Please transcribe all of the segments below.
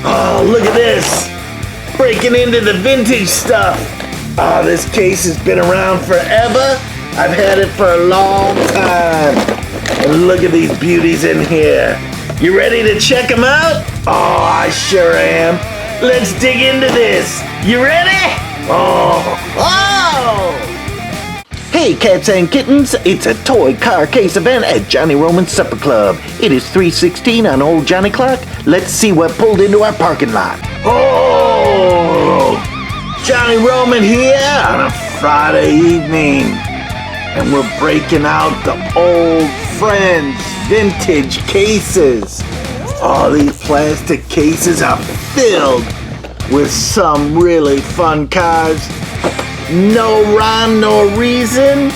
Oh, look at this. Breaking into the vintage stuff. Oh, this case has been around forever. I've had it for a long time. And look at these beauties in here. You ready to check them out? Oh, I sure am. Let's dig into this. You ready? Oh! Hey cats and kittens, it's a toy car case event at Johnny Roman's Supper Club. It is 3:16 on Old Johnny Clock. Let's see what pulled into our parking lot. Oh! Johnny Roman here on a Friday evening. And we're breaking out the old friends vintage cases. Oh, these plastic cases are filled with some really fun cars. No rhyme nor reason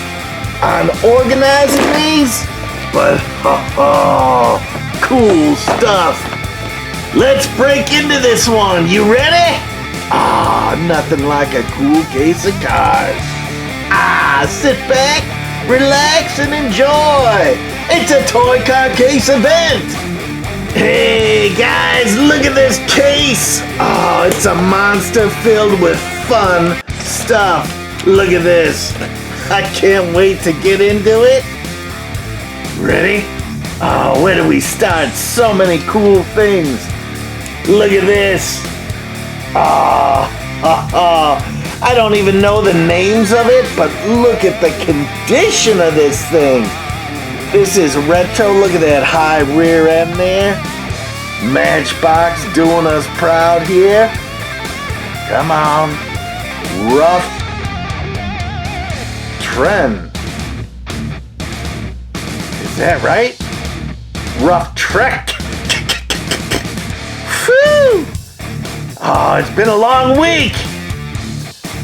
on organizing these, but cool stuff. Let's break into this one. You ready? Nothing like a cool case of cars. Sit back, relax, and enjoy. It's a toy car case event. Hey guys, look at this case. Oh, it's a monster filled with fun stuff. Look at this. I can't wait to get into it. Ready? Oh, where do we start? So many cool things. Look at this. I don't even know the names of it, but look at the condition of this thing. This is retro. Look at that high rear end there. Matchbox doing us proud here. Come on. Rough Trend. Is that right? Rough Trek. Whew. Oh, it's been a long week.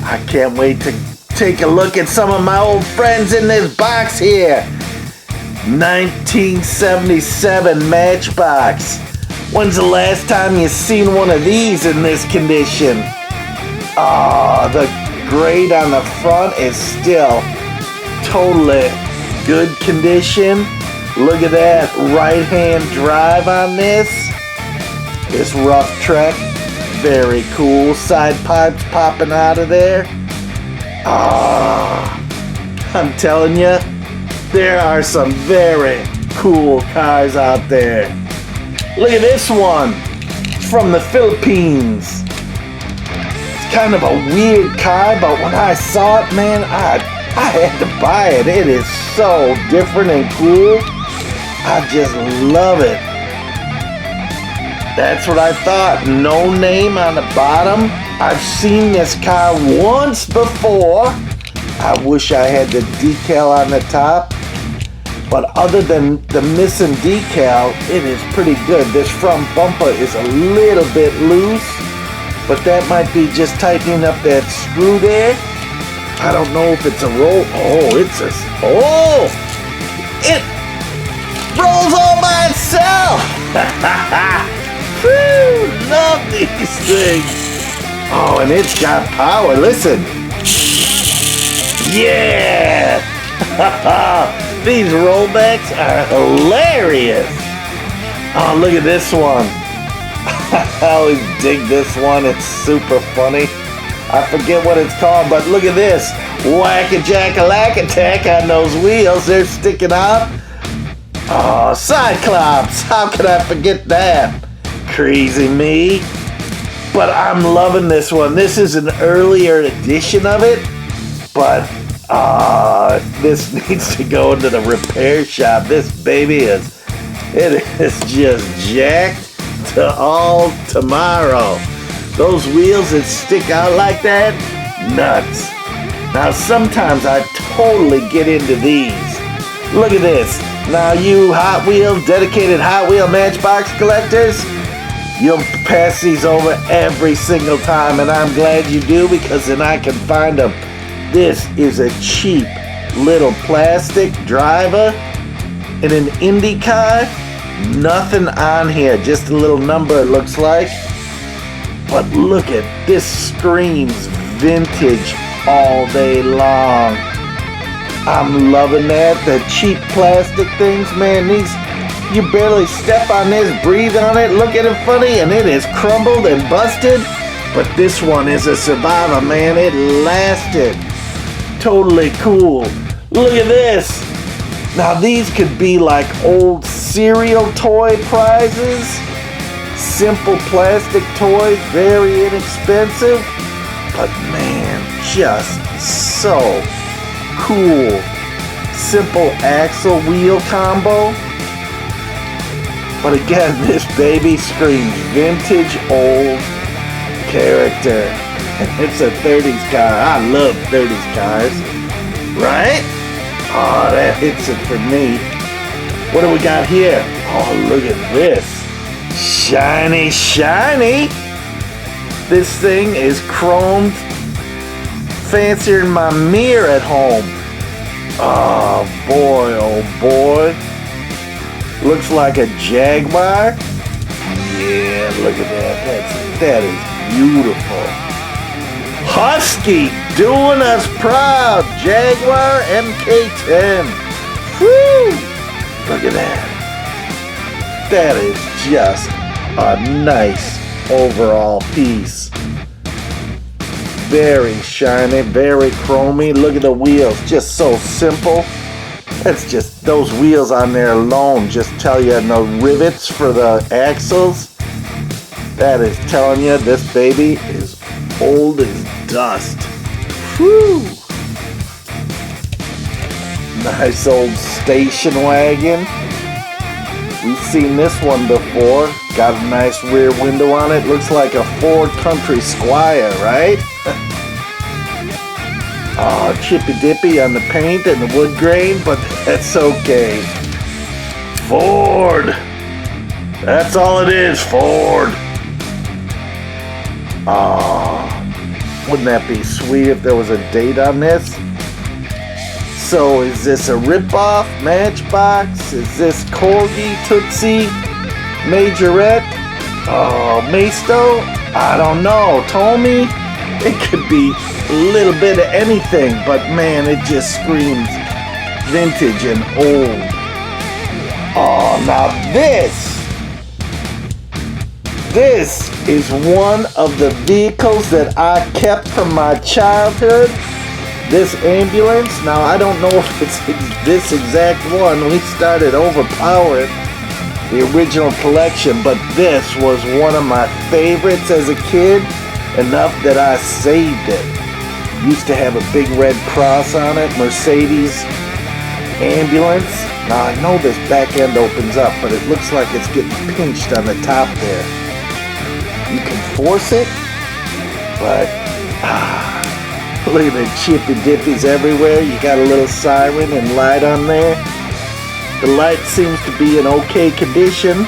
I can't wait to take a look at some of my old friends in this box here. 1977 Matchbox. When's the last time you seen one of these in this condition? Oh, the grate on the front is still totally good condition. Look at that right-hand drive on this. This rough Trek, very cool. Side pipes popping out of there. I'm telling you, there are some very cool cars out there. Look at this one from the Philippines. It's kind of a weird car, but when I saw it, man, I had to buy it. It is so different and cool. I just love it. That's what I thought. No name on the bottom. I've seen this car once before. I wish I had the decal on the top. But other than the missing decal, it is pretty good. This front bumper is a little bit loose, but that might be just tightening up that screw there. I don't know if it's a roll. It rolls all by itself. Woo, love these things. Oh, and it's got power. Listen. Yeah. These rollbacks are hilarious. Oh, look at this one. I always dig this one. It's super funny. I forget what it's called, but look at this. Whack-a-jack-a-lack-attack on those wheels. They're sticking out. Oh, Cyclops. How could I forget that? Crazy me. But I'm loving this one. This is an earlier edition of it, but this needs to go into the repair shop. This baby is just jacked to all tomorrow. Those wheels that stick out like that, nuts. Now sometimes I totally get into these. Look at this. Now you Hot Wheels, dedicated Hot Wheel Matchbox collectors, you'll pass these over every single time, and I'm glad you do, because then I can find them. This is a cheap little plastic driver in an Indy car. Nothing on here, just a little number it looks like. But look at this, screams vintage all day long. I'm loving that. The cheap plastic things, man, You barely step on this, breathe on it, look at it funny, and it is crumbled and busted. But this one is a survivor, man. It lasted. Totally cool. Look at this. Now these could be like old cereal toy prizes. Simple plastic toys, very inexpensive. But man, just so cool. Simple axle wheel combo. But again, this baby screams vintage old character. And it's a 30s car. I love 30s cars. Right? Oh, that hits it for me. What do we got here? Oh, look at this. Shiny, shiny. This thing is chromed. Fancier than my mirror at home. Oh boy, oh boy. Looks like a Jaguar. Yeah, look at that. That is beautiful. Husky doing us proud. Jaguar MK10. Woo! Look at that. That is just a nice overall piece. Very shiny, very chromy. Look at the wheels, just so simple. That's just, those wheels on there alone just tell you, no rivets for the axles. That is telling you this baby is old as dust. Whew. Nice old station wagon. We've seen this one before. Got a nice rear window on it. Looks like a Ford Country Squire, right? Oh, chippy dippy on the paint and the wood grain, but that's okay. Ford. That's all it is, Ford. Oh, wouldn't that be sweet if there was a date on this? So is this a ripoff Matchbox? Is this Corgi, Tootsie, Majorette? Oh, Maisto? I don't know. Tommy? It could be a little bit of anything, but man, it just screams vintage and old. Oh, now this is one of the vehicles that I kept from my childhood. This ambulance, now I don't know if it's this exact one. We started overpowering the original collection, but this was one of my favorites as a kid, enough that I saved it. Used to have a big red cross on it, Mercedes ambulance. Now I know this back end opens up, but it looks like it's getting pinched on the top there. You can force it, but look at the chippy dippies everywhere. You got a little siren and light on there. The light seems to be in okay condition.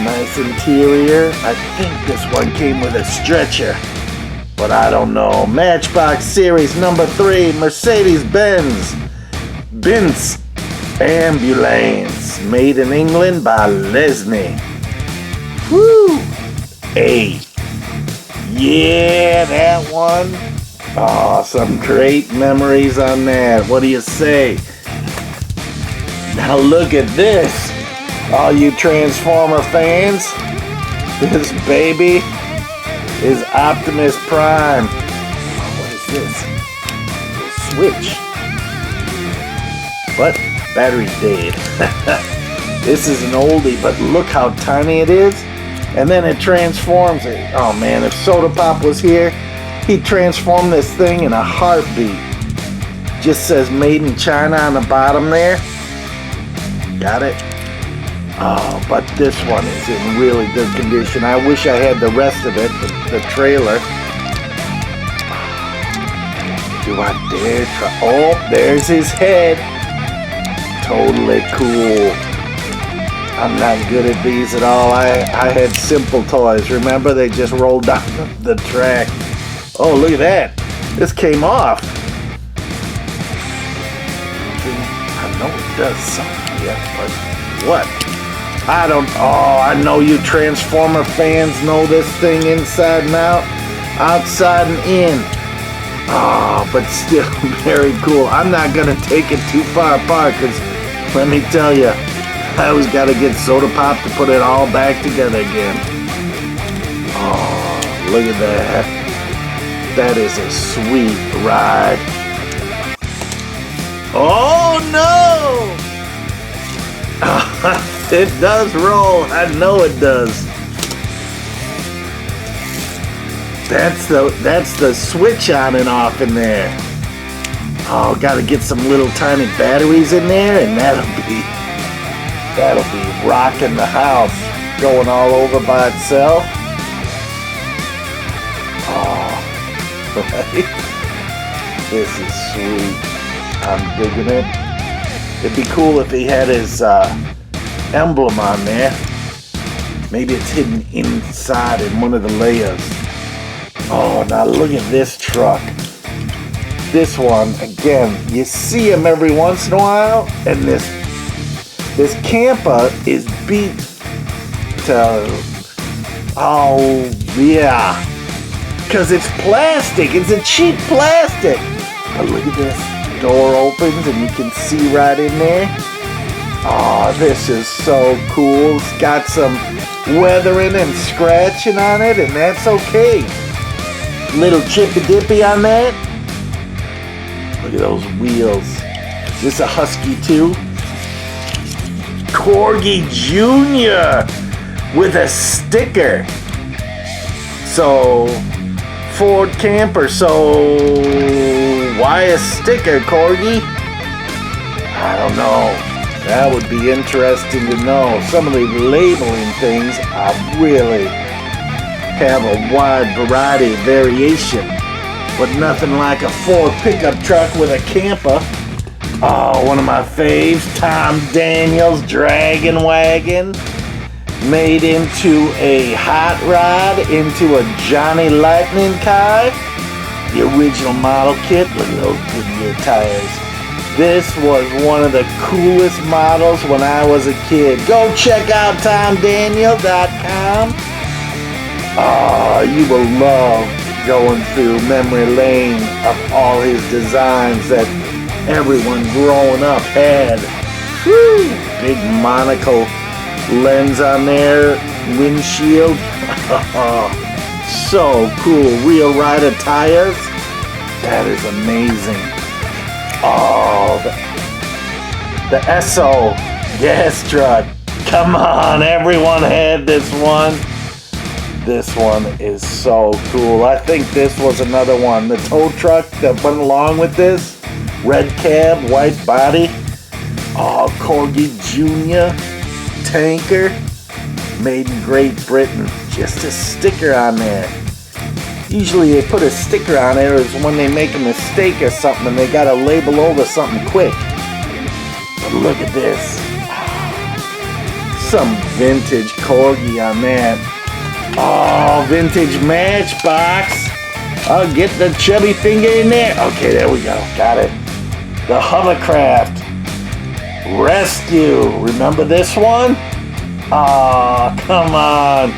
Nice interior. I think this one came with a stretcher, but I don't know. Matchbox Series number 3, Mercedes-Benz Ambulance, made in England by Lesney. Woo! Hey. Yeah, that one. Oh, some great memories on that. What do you say? Now look at this. All you Transformer fans, this baby is Optimus Prime. Oh, what is this? A switch. What? Battery dead. This is an oldie, but look how tiny it is. And then it transforms it. Oh man, if Soda Pop was here, he'd transform this thing in a heartbeat. Just says made in China on the bottom there. Got it? Oh, but this one is in really good condition. I wish I had the rest of it, the trailer. Do I dare try? Oh, there's his head. Totally cool. I'm not good at these at all. I had simple toys. Remember, they just rolled down the track. Oh, look at that. This came off. I know it does something yet, but what? I don't, oh, I know you Transformer fans know this thing inside and out, outside and in. Oh, but still very cool. I'm not going to take it too far apart because let me tell you, I always got to get soda pop to put it all back together again. Oh, look at that. That is a sweet ride. Oh no! It does roll. I know it does. That's the switch on and off in there. Oh, gotta get some little tiny batteries in there, and that'll be rocking the house, going all over by itself. Oh, right? This is sweet. I'm digging it. It'd be cool if he had his emblem on there. Maybe it's hidden inside in one of the layers. Oh, now look at this truck. This one, again, you see him every once in a while, and this camper is beat to, oh yeah, because it's plastic. It's a cheap plastic. But look at this. Door opens and you can see right in there. Oh, this is so cool. It's got some weathering and scratching on it, and that's okay. Little chippy dippy on that. Look at those wheels. Is this a Husky too? Corgi Jr. with a sticker. So, Ford camper. So, why a sticker, Corgi? I don't know. That would be interesting to know. Some of the labeling things are really have a wide variety of variation, but nothing like a Ford pickup truck with a camper. Oh, one of my faves, Tom Daniels Dragon Wagon, made into a hot rod, into a Johnny Lightning car. The original model kit. Look at those Goodyear tires. This was one of the coolest models when I was a kid. Go check out TomDaniel.com. Oh, you will love going through memory lane of all his designs that everyone growing up had. Whew, big monocle lens on there, windshield. So cool. Real Rider tires. That is amazing. Oh, the Esso gas truck. Come on, everyone had this one. This one is so cool. I think this was another one. The tow truck that went along with this. Red cab, white body. Oh, Corgi Jr. tanker. Made in Great Britain. Just a sticker on there. Usually they put a sticker on it is when they make a mistake or something and they gotta label over something quick. But look at this. Some vintage Corgi on that. Oh, vintage Matchbox. I'll get the chubby finger in there. Okay, there we go. Got it. The Hovercraft Rescue. Remember this one? Oh, come on.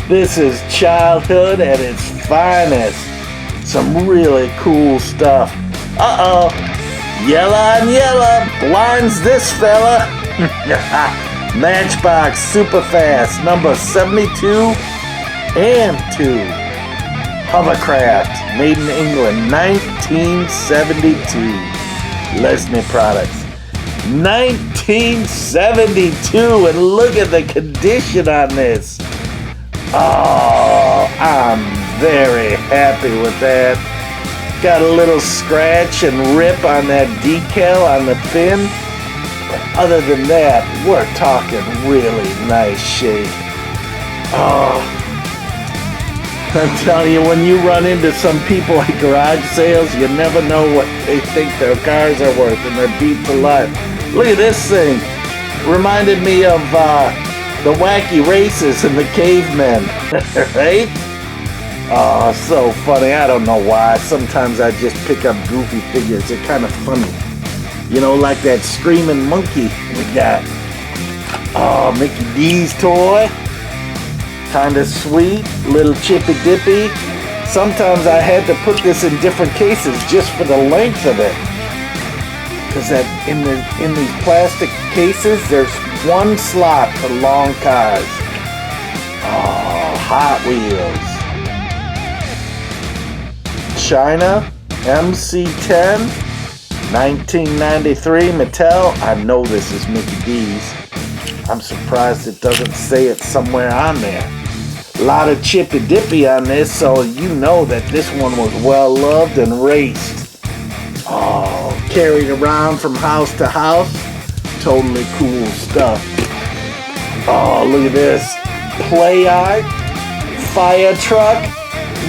This is childhood at its finest. Some really cool stuff. Uh-oh. Yellow on yellow. Blinds this fella. Matchbox Superfast. Number 72 and 2. Hovercraft. Made in England. 1972. Lesney products. 1972. And look at the condition on this. Oh, I'm very happy with that. Got a little scratch and rip on that decal on the fin. But other than that, we're talking really nice shape. Oh, I'm telling you, when you run into some people at garage sales, you never know what they think their cars are worth, and they're beat to life. Look at this thing. Reminded me of the wacky races and the cavemen, right? Oh, so funny. I don't know why. Sometimes I just pick up goofy figures. They're kind of funny. You know, like that screaming monkey we got. Oh, Mickey D's toy. Kind of sweet. Little chippy dippy. Sometimes I had to put this in different cases just for the length of it. is that in these plastic cases, there's one slot for long cars. Oh, Hot Wheels. China, MC10, 1993, Mattel. I know this is Mickey D's. I'm surprised it doesn't say it somewhere on there. A lot of chippy dippy on this, so you know that this one was well loved and raced. Oh, carried around from house to house. Totally cool stuff. Oh, look at this. Play art. Fire truck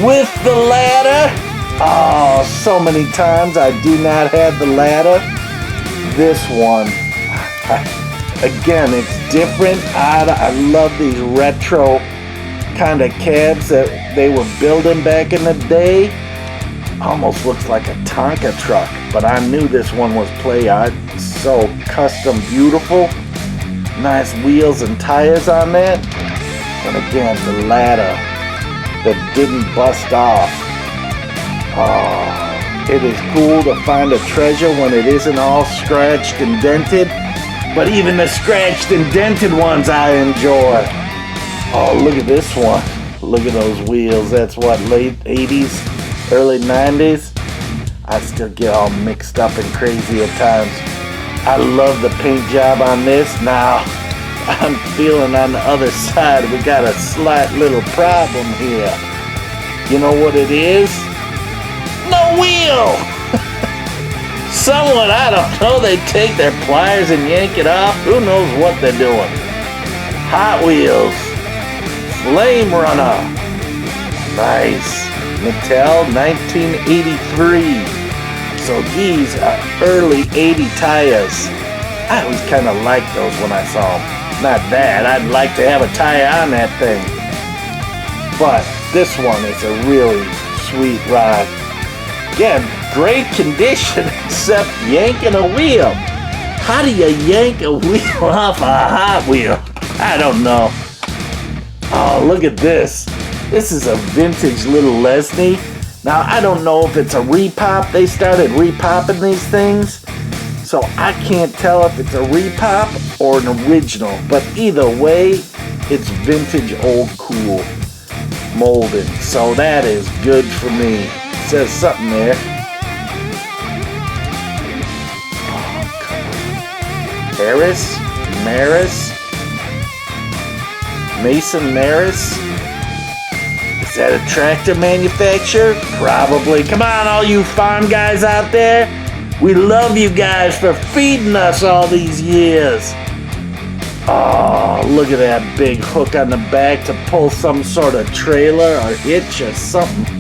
with the ladder. Oh, so many times I do not have the ladder. This one, again, it's different. I love these retro kind of cabs that they were building back in the day. Almost looks like a Tonka truck, but I knew this one was play art. So custom beautiful. Nice wheels and tires on that. And again, the ladder that didn't bust off. Oh, it is cool to find a treasure when it isn't all scratched and dented. But even the scratched and dented ones I enjoy. Oh, look at this one. Look at those wheels. That's what, late 80s, early 90s? I still get all mixed up and crazy at times. I love the paint job on this. Now, I'm feeling on the other side we got a slight little problem here. You know what it is? No wheel! Someone, I don't know, they take their pliers and yank it off. Who knows what they're doing? Hot Wheels. Flame Runner. Nice. Mattel, 1983. So these are early 80 tires. I always kind of liked those when I saw them. Not bad. I'd like to have a tire on that thing. But this one is a really sweet ride. Again, great condition except yanking a wheel. How do you yank a wheel off a Hot Wheel? I don't know. Oh, look at this. This is a vintage little Lesney. Now, I don't know if it's a repop. They started repopping these things. So I can't tell if it's a repop or an original. But either way, it's vintage old cool molded. So that is good for me. Says something there. Oh, come on. Harris? Maris? Mason Maris? Is that a tractor manufacturer? Probably. Come on, all you farm guys out there. We love you guys for feeding us all these years. Oh, look at that big hook on the back to pull some sort of trailer or hitch or something.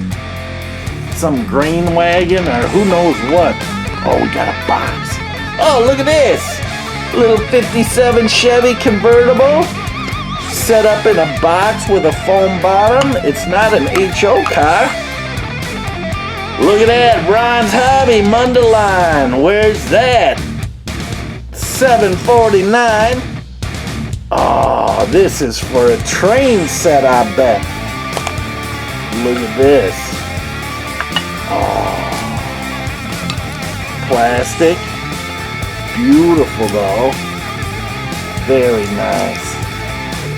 Some grain wagon or who knows what. Oh, we got a box. Oh, look at this. Little 57 Chevy convertible. Set up in a box with a foam bottom. It's not an HO car. Look at that. Ron's Hobby Mundaline. Where's that? $7.49. Oh, this is for a train set, I bet. Look at this. Oh, plastic. Beautiful though. Very nice.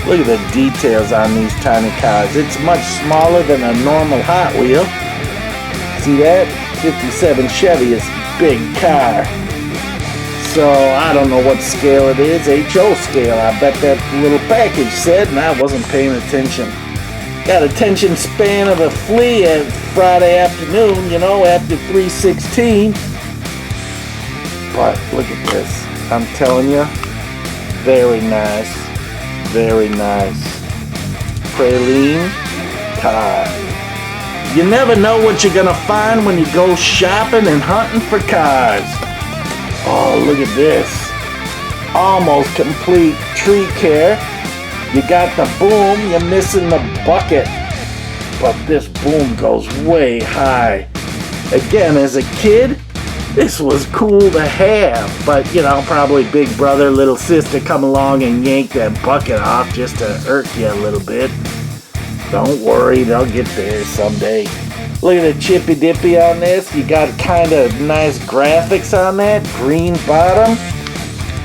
Look at the details on these tiny cars. It's much smaller than a normal Hot Wheel. See that? 57 Chevy is a big car. So I don't know what scale it is. HO scale. I bet that little package said, and I wasn't paying attention. Got attention span of a flea at Friday afternoon, you know, after 3:16. But look at this. I'm telling you, very nice. Very nice. Praline car. You never know what you're gonna find when you go shopping and hunting for cars. Oh, look at this. Almost complete tree care. You got the boom, you're missing the bucket. But this boom goes way high. Again, as a kid, this was cool to have. But, you know, probably big brother, little sister come along and yank that bucket off just to irk you a little bit. Don't worry, they'll get there someday. Look at the chippy dippy on this. You got kind of nice graphics on that. Green bottom.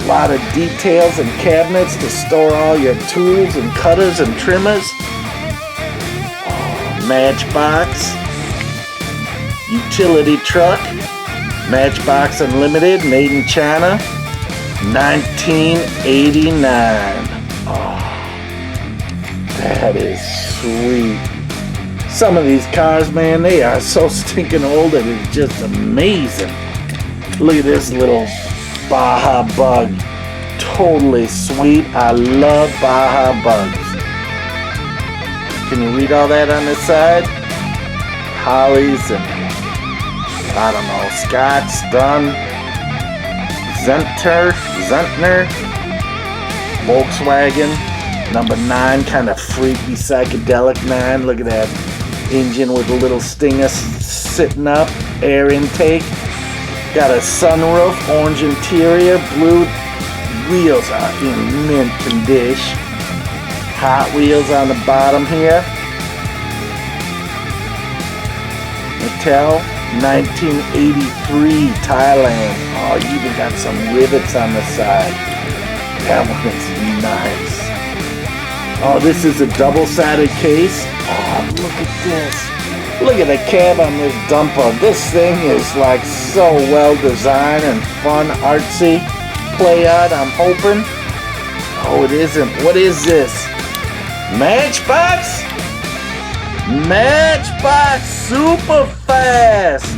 A lot of details and cabinets to store all your tools and cutters and trimmers. Matchbox. Utility truck. Matchbox Unlimited, made in China. 1989. Oh, that is sweet. Some of these cars, man, they are so stinking old that it's just amazing. Look at this little Baja Bug. Totally sweet. I love Baja Bugs. Can you read all that on the side? Hollies and, I don't know, Scots, Dunn, Zentner, Volkswagen, number 9, kind of freaky psychedelic 9. Look at that engine with a little stinger sitting up, air intake. Got a sunroof, orange interior, blue wheels are in mint condition. Hot Wheels on the bottom here. Mattel, 1983, Thailand. Oh, you even got some rivets on the side. That one is nice. Oh, this is a double-sided case. Oh, look at this. Look at the cab on this dumper. This thing is like so well designed and fun, artsy. Play art, I'm hoping. Oh, it isn't. What is this? Matchbox? Matchbox Super Fast.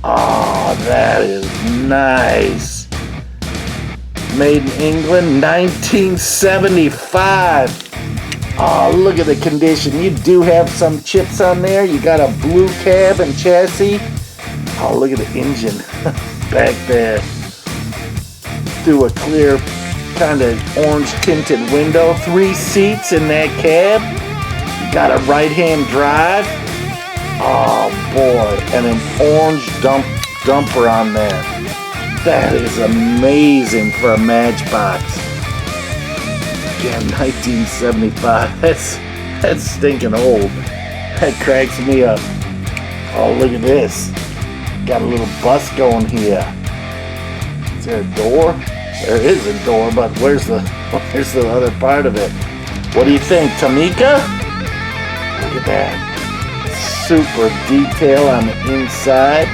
Oh, that is nice. Made in England, 1975. Oh, look at the condition. You do have some chips on there. You got a blue cab and chassis. Oh, look at the engine back there. Through a clear, kind of orange tinted window. 3 seats in that cab. You got a right-hand drive. Oh boy, and an orange dumper on there. That is amazing for a Matchbox. Again, 1975. That's stinking old. That cracks me up. Oh, look at this. Got a little bus going here. Is there a door? There is a door, but where's the other part of it? What do you think, Tamika? Look at that. Super detail on the inside.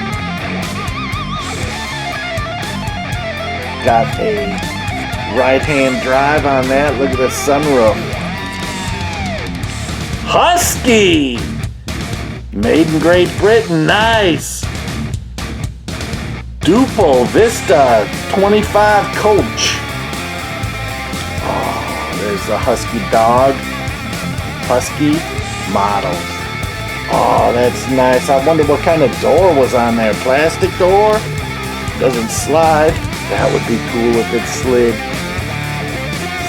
Got a right-hand drive on that. Look at the sunroof. Husky! Made in Great Britain. Nice. Dupo Vista 25 coach. Oh, there's the Husky dog. Husky models. Oh, that's nice. I wonder what kind of door was on there. Plastic door? Doesn't slide. That would be cool if it slid.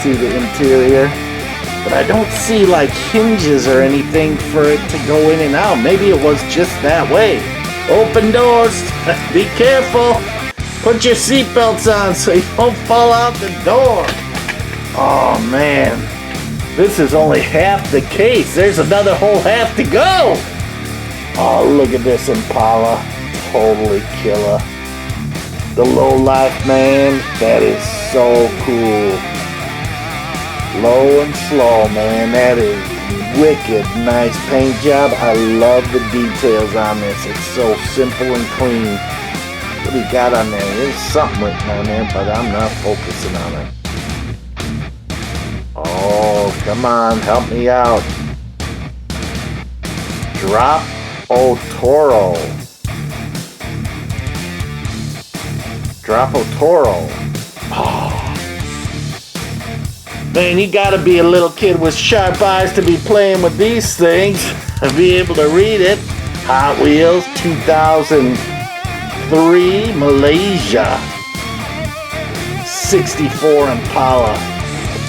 See the interior? But I don't see like hinges or anything for it to go in and out. Maybe it was just that way. Open doors. Be careful. Put your seatbelts on so you don't fall out the door. Oh man. This is only half the case. There's another whole half to go. Oh, look at this Impala. Totally killer. The low life, man. That is so cool. Low and slow, man. That is wicked nice paint job. I love the details on this. It's so simple and clean. What do you got on there? There's something written on there, but I'm not focusing on it. Oh, come on, help me out. Drop O Toro. Drop O Toro. Oh. Man, you gotta be a little kid with sharp eyes to be playing with these things and be able to read it. Hot Wheels 2003 Malaysia. 64 Impala.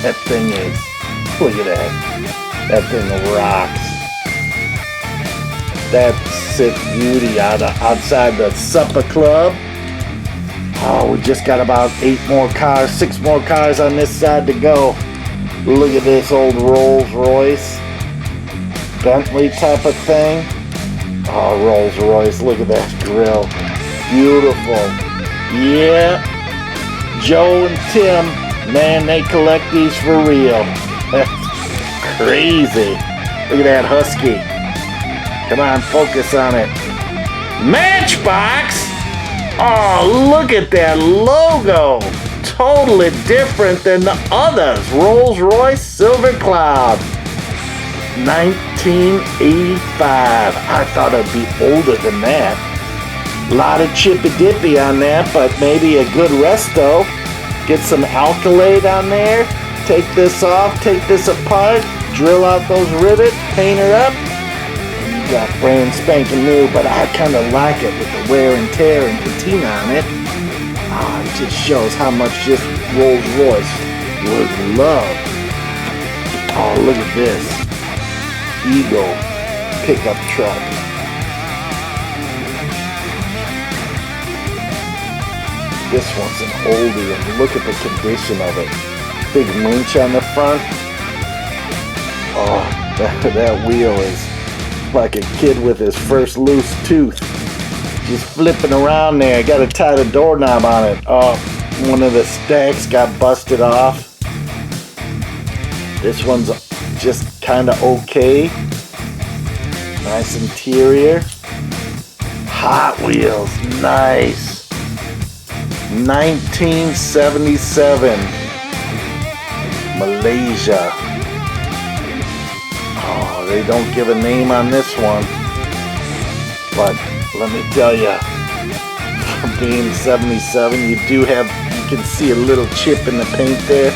That thing is, look at that. That thing rocks. That's it, beauty outside the supper club. Oh, we just got about 6 more cars on this side to go. Look at this old Rolls Royce. Bentley type of thing. Oh, Rolls Royce, look at that grill. Beautiful. Yeah. Joe and Tim, man, they collect these for real. That's crazy. Look at that Husky. Come on, focus on it. Matchbox? Oh, look at that logo. Totally different than the others. Rolls Royce Silver Cloud. 1985. I thought it'd be older than that. A lot of chippy dippy on that, but maybe a good resto. Get some alkylate on there. Take this off, take this apart, drill out those rivets, paint her up. And you got brand spanking new, but I kind of like it with the wear and tear and patina on it. Oh, it just shows how much this Rolls Royce was loved. Oh, look at this. Eagle pickup truck. This one's an oldie, and look at the condition of it. Big winch on the front. Oh, that wheel is like a kid with his first loose tooth. Just flipping around there. Got to tie the doorknob on it. Oh, one of the stacks got busted off. This one's just kind of okay. Nice interior. Hot Wheels, nice. 1977. Malaysia. Oh, they don't give a name on this one. But let me tell you, from being 77, you can see a little chip in the paint there.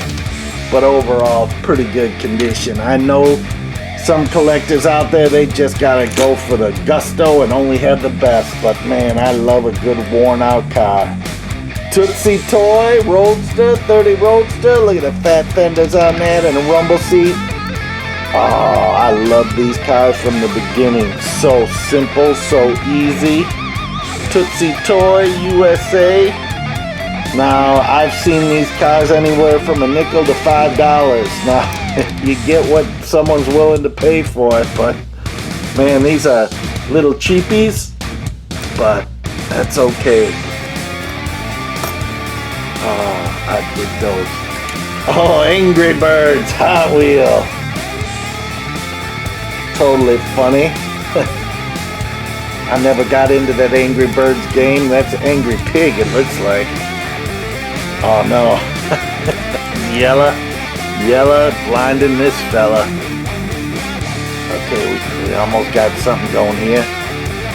But overall, pretty good condition. I know some collectors out there, they just gotta go for the gusto and only have the best. But man, I love a good worn out car. Tootsie Toy, Roadster, 30 Roadster. Look at the fat fenders on that and a rumble seat. Oh, I love these cars from the beginning. So simple, so easy. Tootsie Toy, USA. Now, I've seen these cars anywhere from a nickel to $5. Now, you get what someone's willing to pay for it, but man, these are little cheapies, but that's okay. Oh, I dig those. Oh, Angry Birds Hot Wheel. Totally funny. I never got into that Angry Birds game. That's Angry Pig, it looks like. Oh no. Yella, blinding this fella. Okay, we almost got something going here.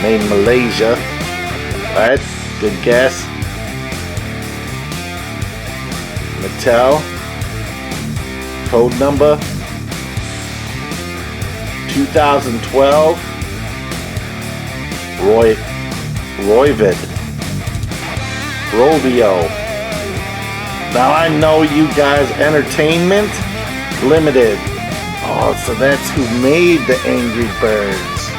Made in Malaysia. Alright, good guess. Mattel. Code number 2012. Royvid. Rovio. Now I know you guys, Entertainment Limited. Oh, so that's who made the Angry Birds.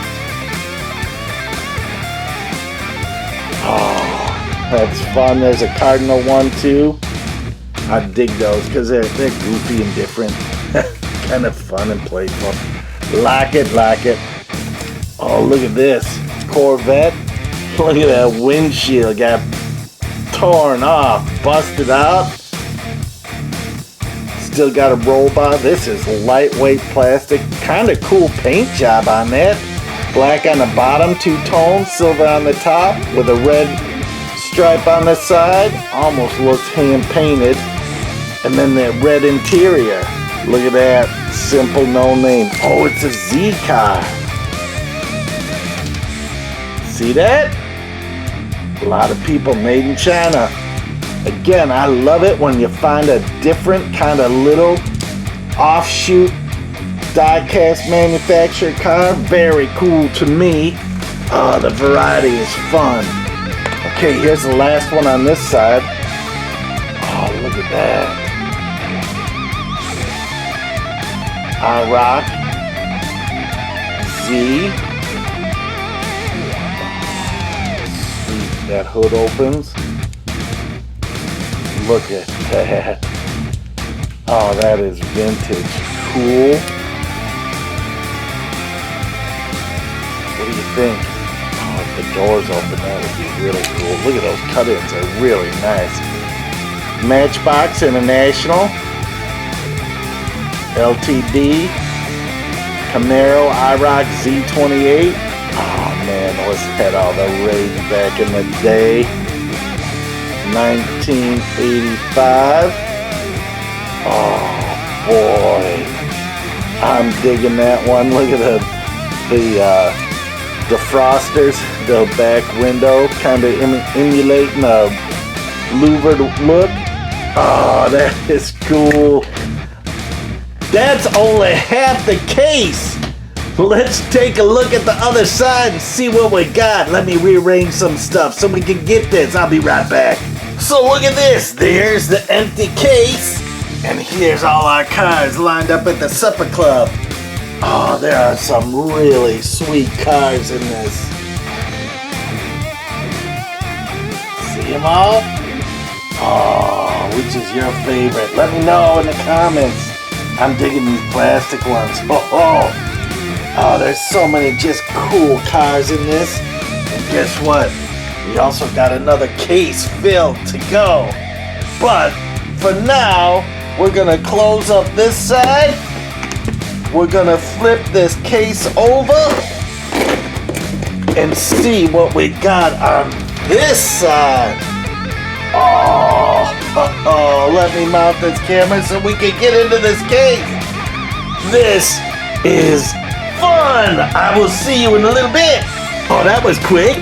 Oh, that's fun. There's a Cardinal one too. I dig those because they're goofy and different. Kind of fun and playful. Like it. Oh, look at this. Corvette. Look at that windshield. Got torn off. Busted out. Still got a roll bar. This is lightweight plastic. Kind of cool paint job on that. Black on the bottom, two-tone, silver on the top, with a red stripe on the side. Almost looks hand-painted. And then that red interior. Look at that. Simple, no name. Oh, it's a Z car. See that? A lot of people made in China. Again, I love it when you find a different kind of little offshoot diecast manufactured car. Very cool to me. Oh, the variety is fun. Okay, here's the last one on this side. Oh, look at that. Rock Z. That hood opens. Look at that. Oh, that is vintage. Cool. What do you think? the doors open. That would be really cool. Look at those cut-ins. They're really nice. Matchbox International. LTD. Camaro IROC Z28. Oh man, was that all the rage back in the day. 1985. Oh boy, I'm digging that one. Look at the defrosters, the back window, kind of emulating a louvered look. Oh, that is cool. That's only half the case. Let's take a look at the other side and see what we got. Let me rearrange some stuff so we can get this. I'll be right back. So look at this. There's the empty case. And here's all our cars lined up at the supper club. Oh, there are some really sweet cars in this. See them all? Oh, which is your favorite? Let me know in the comments. I'm digging these plastic ones. Oh, there's so many just cool cars in this. And guess what? We also got another case filled to go. But for now, we're gonna close up this side. We're gonna flip this case over and see what we got on this side. Oh, let me mount this camera so we can get into this case. This is fun. I will see you in a little bit. Oh, that was quick.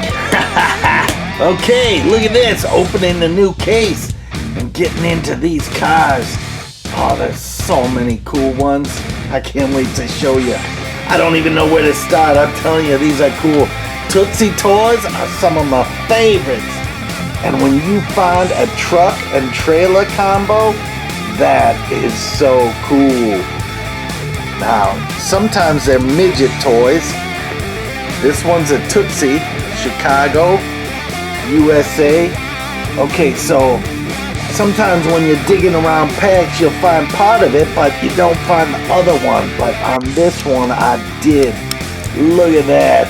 Okay, look at this. Opening the new case and getting into these cars. Oh, there's so many cool ones. I can't wait to show you. I don't even know where to start. I'm telling you, these are cool. Tootsie Toys are some of my favorites. And when you find a truck and trailer combo, that is so cool. Now, sometimes they're midget toys. This one's a Tootsie, Chicago, USA. Okay, so sometimes when you're digging around packs, you'll find part of it, but you don't find the other one. But on this one, I did. Look at that.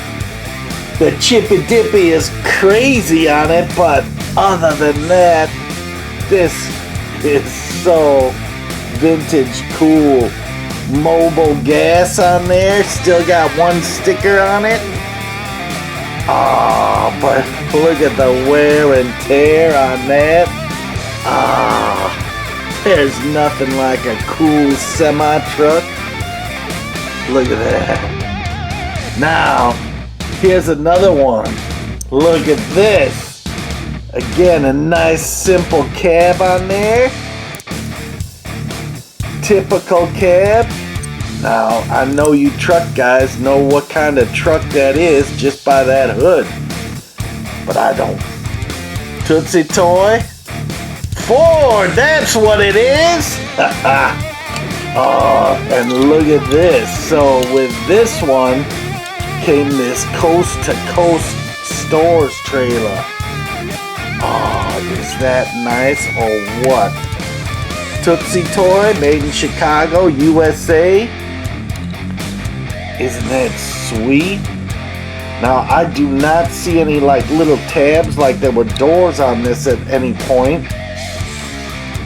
The Chippy Dippy is crazy on it, but other than that, this is so vintage cool. Mobile gas on there, still got one sticker on it. Oh, but look at the wear and tear on that. Ah, there's nothing like a cool semi-truck. Look at that. Now, here's another one. Look at this. Again, a nice simple cab on there. Typical cab. Now, I know you truck guys know what kind of truck that is just by that hood. But I don't. Tootsie Toy. Ford, that's what it is. Oh, and look at this. So with this one came this coast to coast stores trailer. Oh, is that nice or what? Tootsie Toy, made in Chicago, USA. Isn't that sweet? Now, I do not see any like little tabs like there were doors on this at any point.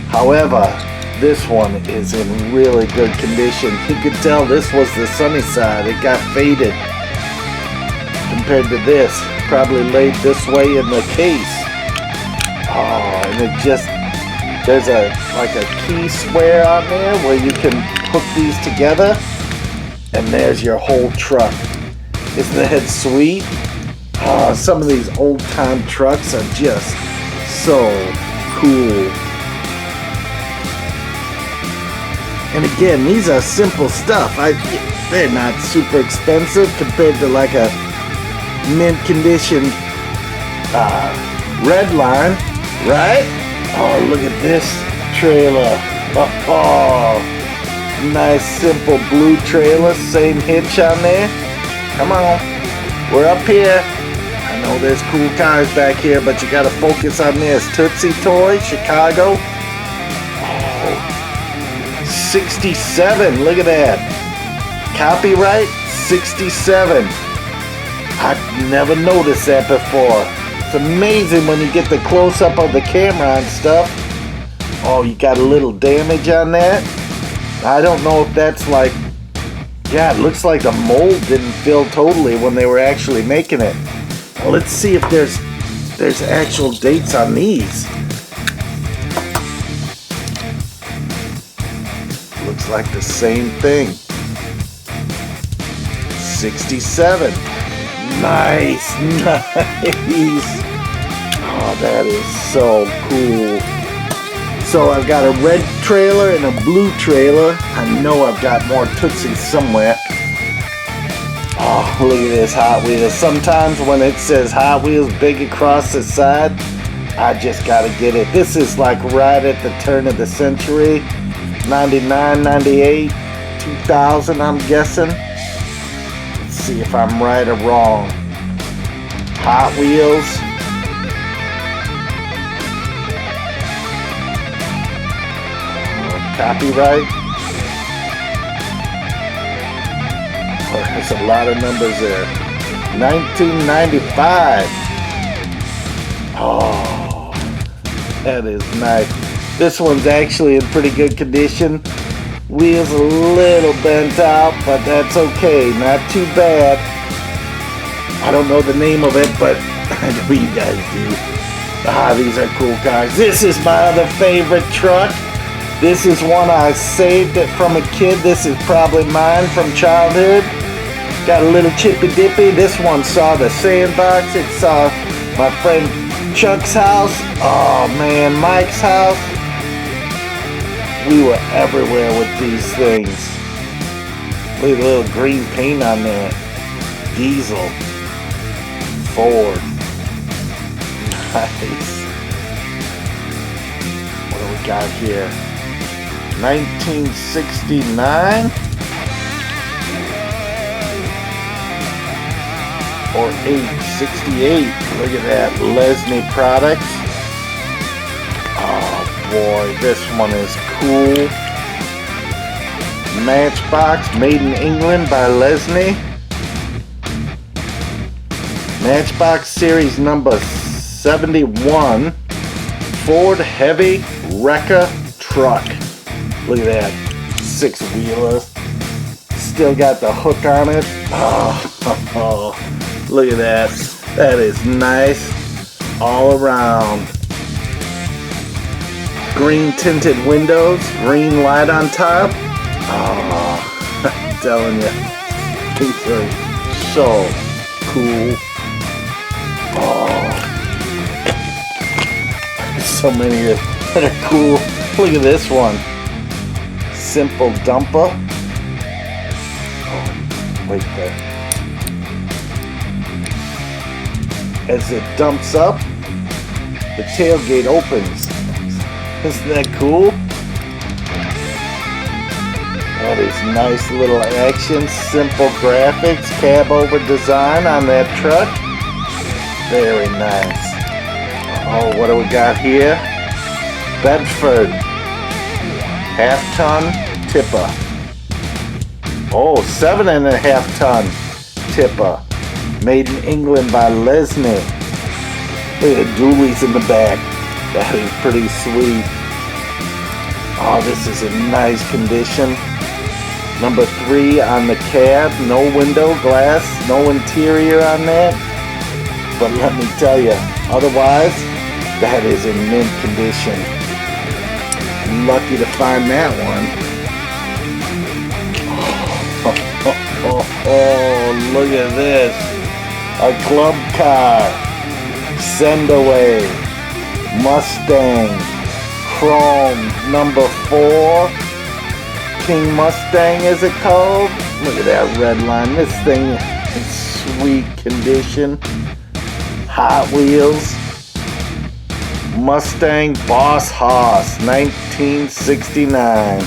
However, this one is in really good condition. You could tell this was the sunny side. It got faded compared to this. Probably laid this way in the case. Oh, and it just, there's like a key square on there where you can hook these together. And there's your whole truck. Isn't that sweet? Oh, some of these old time trucks are just so cool. And again, these are simple stuff. They're not super expensive compared to like a mint condition Redline, right? Oh, look at this trailer. Oh, nice simple blue trailer, same hitch on there. Come on, we're up here. I know there's cool cars back here, but you gotta focus on this. Tootsie Toy, Chicago. Oh, 67, look at that. Copyright, 67. I've never noticed that before. It's amazing when you get the close-up of the camera and stuff. Oh, you got a little damage on that? I don't know if that's like... Yeah, it looks like the mold didn't fill totally when they were actually making it. Well, let's see if there's actual dates on these. Looks like the same thing. 67. Nice, nice. Oh, that is so cool. So I've got a red trailer and a blue trailer. I know I've got more Tootsies somewhere. Oh, look at this Hot Wheels. Sometimes when it says Hot Wheels big across the side, I just gotta get it. This is like right at the turn of the century. 99, 98, 2000, I'm guessing. Let's see if I'm right or wrong. Hot Wheels. Copyright. Oh, there's a lot of numbers there. 1995. Oh, that is nice. This one's actually in pretty good condition. Wheels a little bent out, but that's okay. Not too bad. I don't know the name of it, but I know you guys do. Ah, these are cool cars. This is my other favorite truck. This is one I saved it from a kid. This is probably mine from childhood. Got a little chippy dippy. This one saw the sandbox. It saw my friend Chuck's house. Oh man, Mike's house. We were everywhere with these things. Look at the little green paint on there. Diesel. Ford. Nice. What do we got here? 1969 or 868. Look at that, Lesney products. Oh boy, this one is cool. Matchbox, made in England by Lesney. Matchbox series number 71. Ford heavy wrecker truck. Look at that, 6-wheeler. Still got the hook on it. Oh, look at that. That is nice all around. Green tinted windows, green light on top. Oh, I'm telling you, these are so cool. Oh, so many that are cool. Look at this one. Simple dumper. Oh, wait there. As it dumps up, the tailgate opens. Isn't that cool? That is nice little action, simple graphics, cab over design on that truck. Very nice. Oh, what do we got here? Bedford. Half-ton tipper. Oh, 7.5 ton tipper. Made in England by Lesney. Look at the dualies in the back. That is pretty sweet. Oh, this is in nice condition. Number 3 on the cab. No window glass. No interior on that. But let me tell you, otherwise, that is in mint condition. Lucky to find that one. Oh, look at this. A club car. Send away. Mustang. Chrome number 4. King Mustang is it called? Look at that red line. This thing is sweet condition. Hot Wheels. Mustang Boss Hoss, 1969.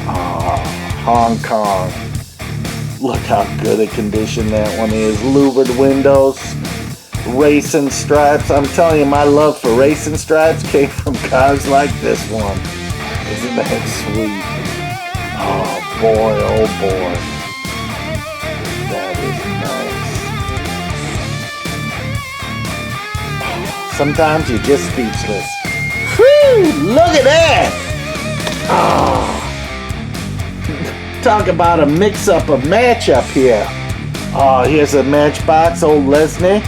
Oh, Hong Kong. Look how good a condition that one is. Louvered windows, racing stripes. I'm telling you, my love for racing stripes came from cars like this one. Isn't that sweet? Oh boy, oh boy. That is nice. Sometimes you're just speechless. Whew! Look at that! Oh. Talk about a mix-up, a matchup here. Oh, here's a Matchbox, old Lesney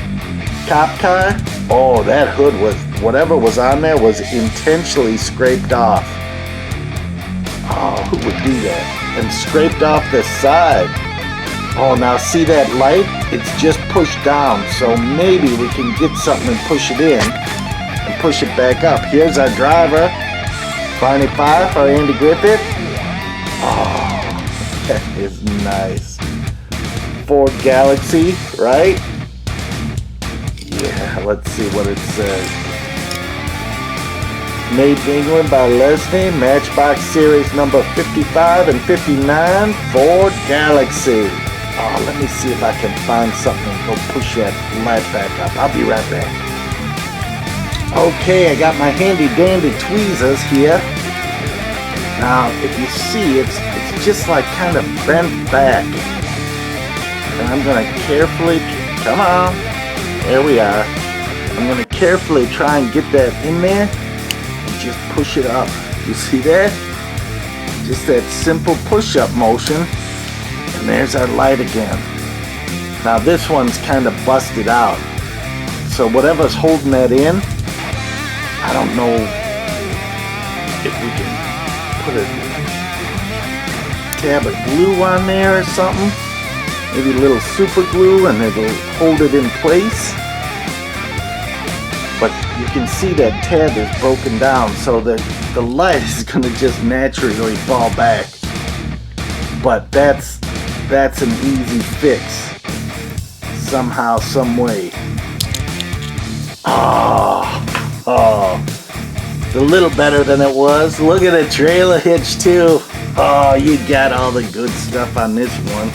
cop car. Oh, that hood was, whatever was on there was intentionally scraped off. Oh, who would do that? And scraped off the side. Oh, now see that light? It's just pushed down, so maybe we can get something and push it in and push it back up. Here's our driver, Barney Fife or Andy Griffith. Oh, that is nice. Ford Galaxy, right? Yeah, let's see what it says. Made in England by Lesney, Matchbox Series number 55 and 59, Ford Galaxy. Oh, let me see if I can find something and go push that light back up. I'll be right back. Okay, I got my handy dandy tweezers here. Now, if you see, it's just like kind of bent back. And I'm going to carefully, come on, there we are. I'm going to carefully try and get that in there and just push it up. You see that? Just that simple push-up motion. And there's our light again. Now this one's kind of busted out. So whatever's holding that in, I don't know if we can put a tab of glue on there or something. Maybe a little super glue and it'll hold it in place. But you can see that tab is broken down, so the light is going to just naturally fall back. But that's an easy fix. Somehow, some way. Oh, it's a little better than it was. Look at the trailer hitch too. Oh, you got all the good stuff on this one.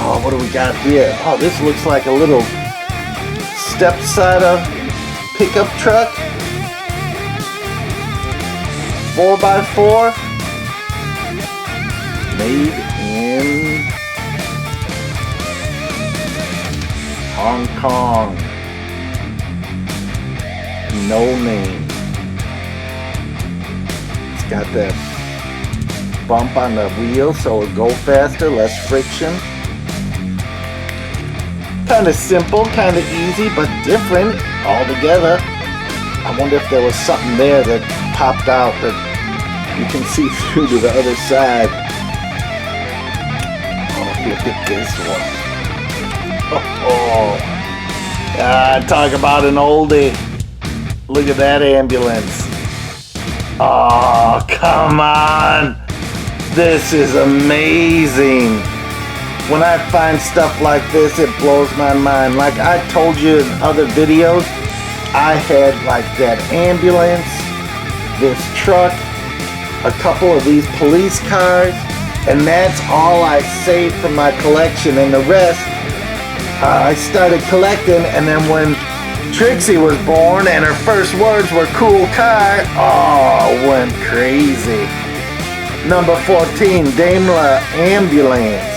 Oh, what do we got here? Oh, this looks like a little step-side pickup truck. 4x4. Made in Hong Kong. No name. It's got that bump on the wheel so it'll go faster, less friction. Kind of simple, kind of easy, but different altogether. I wonder if there was something there that popped out that you can see through to the other side. Look at this one. Talk about an oldie. Look at that ambulance. Oh, come on. This is amazing. When I find stuff like this, it blows my mind. Like I told you in other videos, I had like that ambulance, this truck, a couple of these police cars, and that's all I saved from my collection. And the rest, I started collecting, and then when Trixie was born and her first words were cool car, oh, went crazy. Number 14, Daimler Ambulance.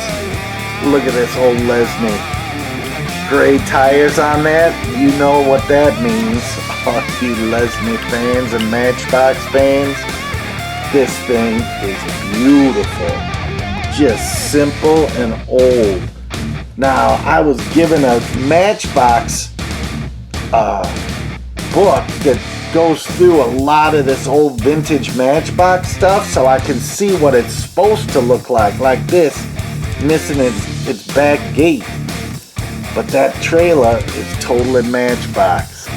Look at this old Lesney. Gray tires on that. You know what that means. All you Lesney fans and Matchbox fans. This thing is beautiful. Just simple and old. Now, I was given a Matchbox book that goes through a lot of this old vintage Matchbox stuff so I can see what it's supposed to look like this, missing its back gate. But that trailer is totally Matchbox.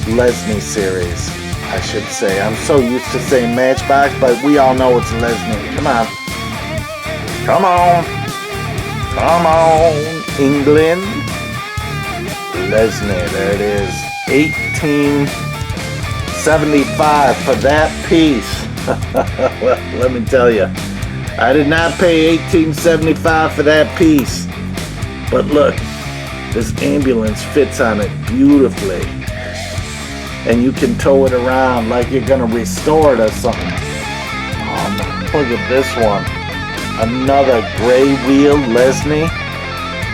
Lesney series, I should say. I'm so used to saying Matchbox, but we all know it's Lesney. Come on. Come on. Come on, England. Lesney, there it is. 1875 for that piece. Well, let me tell you, I did not pay $18.75 for that piece. But look, this ambulance fits on it beautifully. And you can tow it around like you're gonna restore it or something. Oh, look at this one. Another gray wheel Lesney.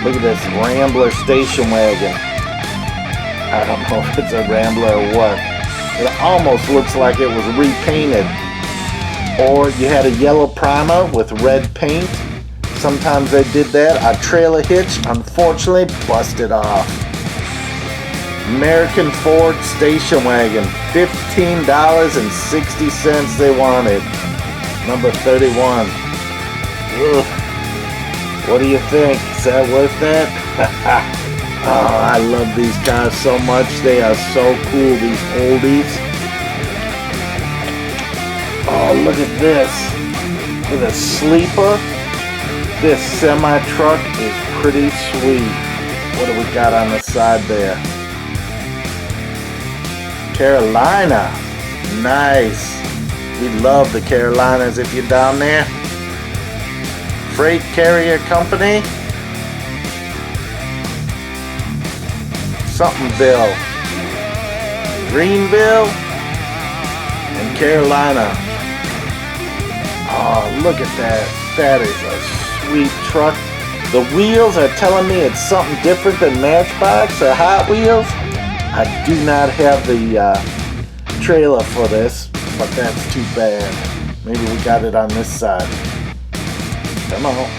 Look at this Rambler station wagon. I don't know if it's a Rambler or what. It almost looks like it was repainted. Or you had a yellow primer with red paint. Sometimes they did that. A trailer hitch, unfortunately, busted off. American Ford station wagon, $15.60 they wanted. Number 31. Ugh. What do you think? Is that worth that? Oh, I love these cars so much. They are so cool, these oldies. Oh, look at this. With a sleeper. This semi-truck is pretty sweet. What do we got on the side there? Carolina. Nice. We love the Carolinas if you're down there. Freight Carrier Company. Somethingville. Greenville. And Carolina. Oh, look at that. That is a sweet truck. The wheels are telling me it's something different than Matchbox or Hot Wheels. I do not have the trailer for this, but that's too bad. Maybe we got it on this side. Come on.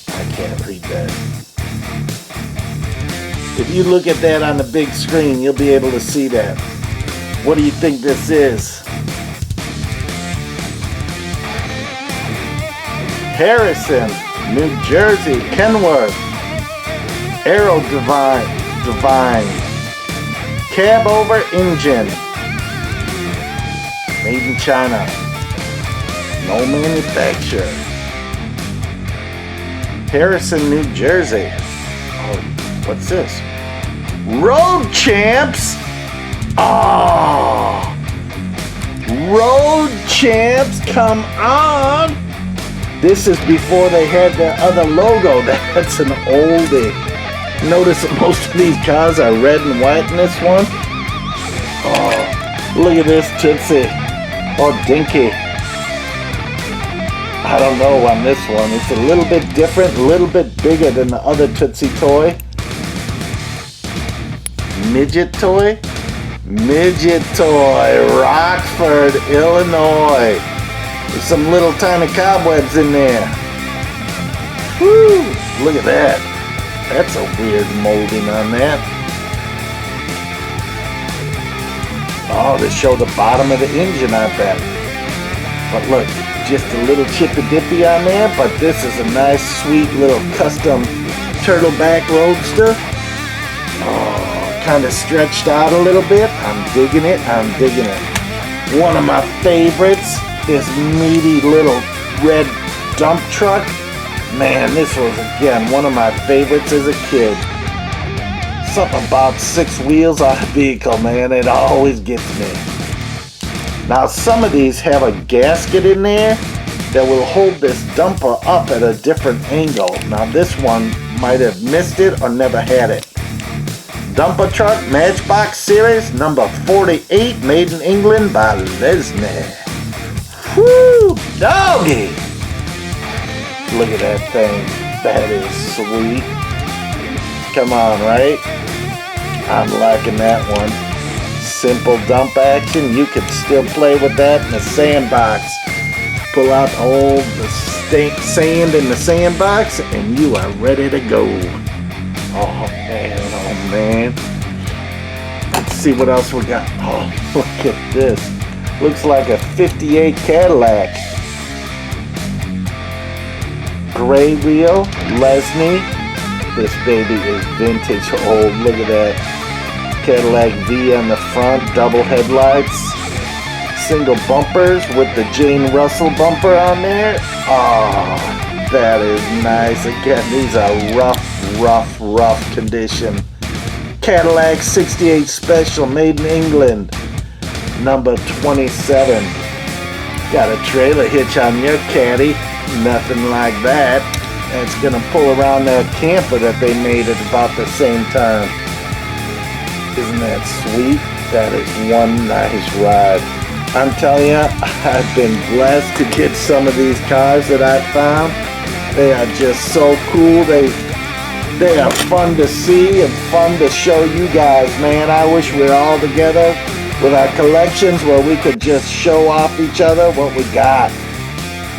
I can't read that. If you look at that on the big screen, you'll be able to see that. What do you think this is? Harrison, New Jersey, Kenworth, Aero Divine, cab over engine, made in China, no manufacturer. Harrison, New Jersey. Oh, what's this? Road Champs. Oh, Road Champs, come on. This is before they had their other logo. That's an oldie. Notice that most of these cars are red and white in this one. Oh, look at this Tootsie. Or Dinky. I don't know on this one. It's a little bit different, a little bit bigger than the other Tootsie Toy. Midget Toy? Midget Toy, Rockford, Illinois. There's some little tiny cobwebs in there. Woo! Look at that. That's a weird molding on that. Oh, they show the bottom of the engine, I bet. But look, just a little chippy-dippy on there, but this is a nice, sweet little custom turtleback roadster. Oh, kind of stretched out a little bit. I'm digging it, I'm digging it. One of my favorites. This meaty little red dump truck. Man, this was again one of my favorites as a kid. Something about 6 wheels on a vehicle, man, it always gets me. Now some of these have a gasket in there that will hold this dumper up at a different angle. Now this one might have missed it or never had it. Dumper truck, Matchbox series, number 48, made in England by Lesney. Woo! Doggy! Look at that thing. That is sweet. Come on, right? I'm liking that one. Simple dump action. You can still play with that in the sandbox. Pull out all the sand in the sandbox and you are ready to go. Oh man, oh man. Let's see what else we got. Oh, look at this. Looks like a 58 Cadillac. Gray wheel, Lesney. This baby is vintage old. Look at that. Cadillac V on the front, double headlights. Single bumpers with the Jane Russell bumper on there. Oh, that is nice. Again, these are rough condition. Cadillac 68 Special, made in England. Number 27. Got a trailer hitch on your caddy. Nothing like that. And it's gonna pull around that camper that they made at about the same time. Isn't that sweet? That is one nice ride. I'm telling you, I've been blessed to get some of these cars that I found. They are just so cool. They are fun to see and fun to show you guys, man. I wish we were all together with our collections where we could just show off each other what we got.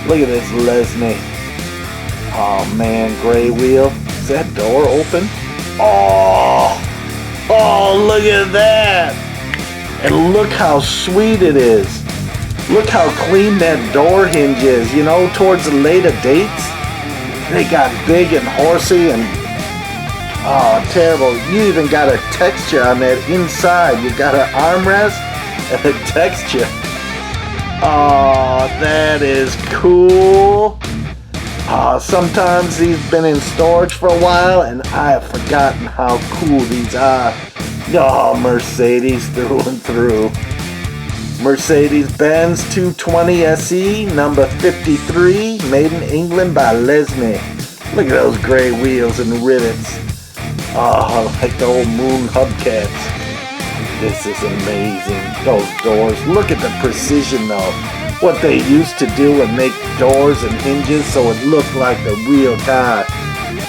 Look at this Lesney. Oh man, gray wheel. Is that door open? Oh, look at that. And look how sweet it is. Look how clean that door hinge is. You know, towards the later dates, they got big and horsey and terrible. You even got a texture on that inside. You got an armrest and a texture. Oh, that is cool. Sometimes these been in storage for a while and I have forgotten how cool these are. Oh, Mercedes through and through. Mercedes-Benz 220 SE, number 53, made in England by Lesney. Look at those gray wheels and rivets. Oh, like the old moon hubcaps. This is amazing. Those doors. Look at the precision though. What they used to do and make doors and hinges so it looked like a real car.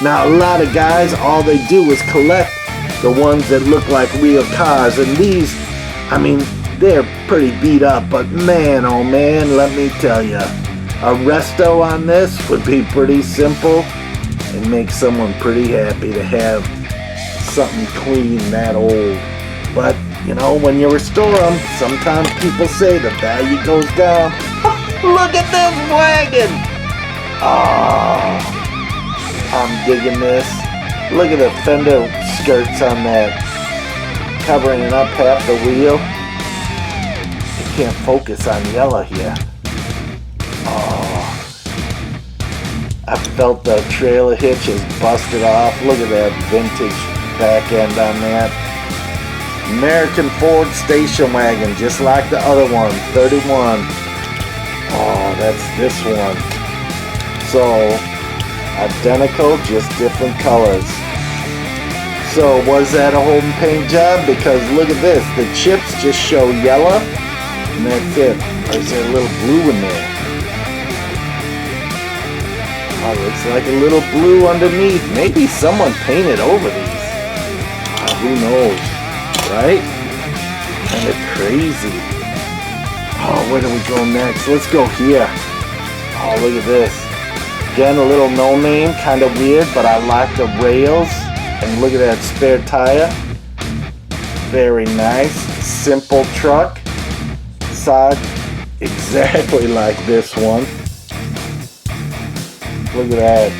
Now a lot of guys, all they do is collect the ones that look like real cars. And these, I mean, they're pretty beat up. But man, oh man, let me tell you. A resto on this would be pretty simple and make someone pretty happy to have something clean that old. But you know, when you restore them, sometimes people say the value goes down. Look at this wagon! Oh, I'm digging this. Look at the fender skirts on that, covering it up half the wheel. You can't focus on yellow here. Oh, I felt the trailer hitch is busted off. Look at that vintage back end on that. American Ford station wagon, just like the other one, 31. Oh, that's this one. So, identical, just different colors. So, was that a home paint job? Because look at this, the chips just show yellow, and that's it. Or is there a little blue in there? Oh, looks like a little blue underneath. Maybe someone painted over these. Oh, who knows? Right? Kind of crazy. Oh, where do we go next? Let's go here. Oh, look at this. Again, a little no name, kind of weird, but I like the rails. And look at that spare tire. Very nice. Simple truck. Side exactly like this one. Look at that.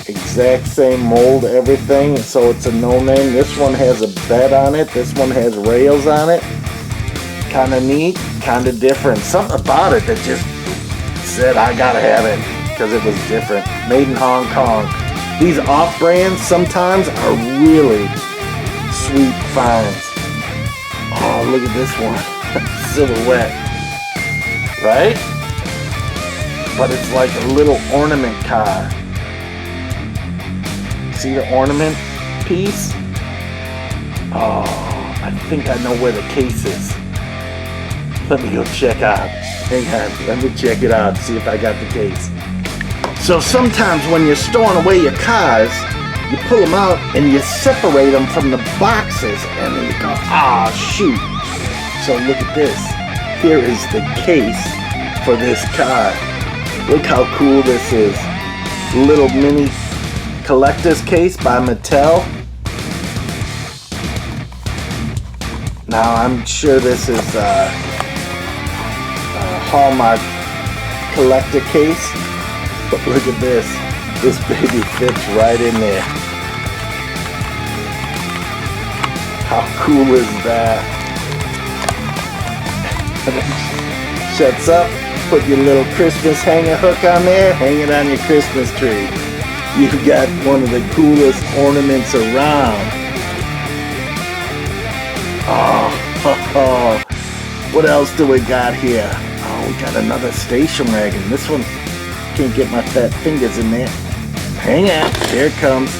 Exact same mold, everything, so it's a no-name. This one has a bed on it. This one has rails on it. Kind of neat, kind of different. Something about it that just said I gotta have it because it was different. Made in Hong Kong. These off-brands sometimes are really sweet finds. Oh, look at this one. Silhouette. Right? But it's like a little ornament car. See the ornament piece? Oh, I think I know where the case is. Let me go check out. Hang on, let me check it out, see if I got the case. So sometimes when you're storing away your cars, you pull them out and you separate them from the boxes and then you go, ah, shoot. So look at this. Here is the case for this car. Look how cool this is. Little mini collector's case by Mattel. Now I'm sure this is a Hallmark collector case, but look at this. This baby fits right in there. How cool is that? Shuts up, put your little Christmas hanger hook on there, hang it on your Christmas tree. You've got one of the coolest ornaments around. Oh, what else do we got here? Oh, we got another station wagon. This one, can't get my fat fingers in there. Hang on, here it comes.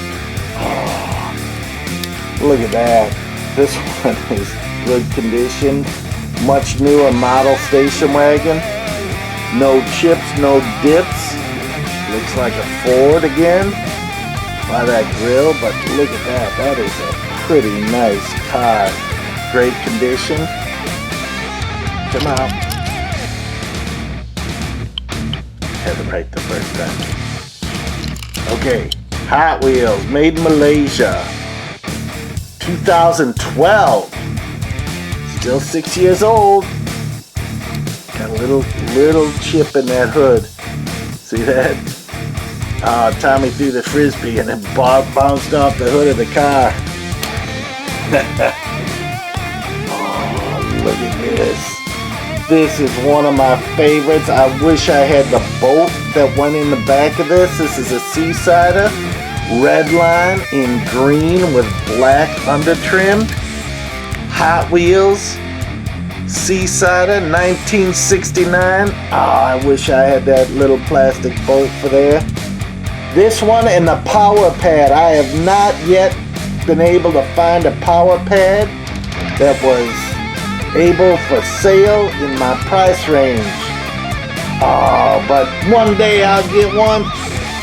Oh, look at that. This one is good condition. Much newer model station wagon. No chips, no dips. Looks like a Ford again. by that grill, but look at that. That is a pretty nice car. Great condition. Come out. Had it right the first time. Okay, Hot Wheels, made in Malaysia. 2012. Still 6 years old. Got a little chip in that hood. See that? Tommy threw the frisbee and it bounced off the hood of the car. Oh, look at this. This is one of my favorites. I wish I had the bolt that went in the back of this. This is a Seasider. Redline in green with black under trim. Hot Wheels. Seasider 1969. I wish I had that little plastic bolt for there. This one and the power pad. I have not yet been able to find a power pad that was able for sale in my price range. But one day I'll get one.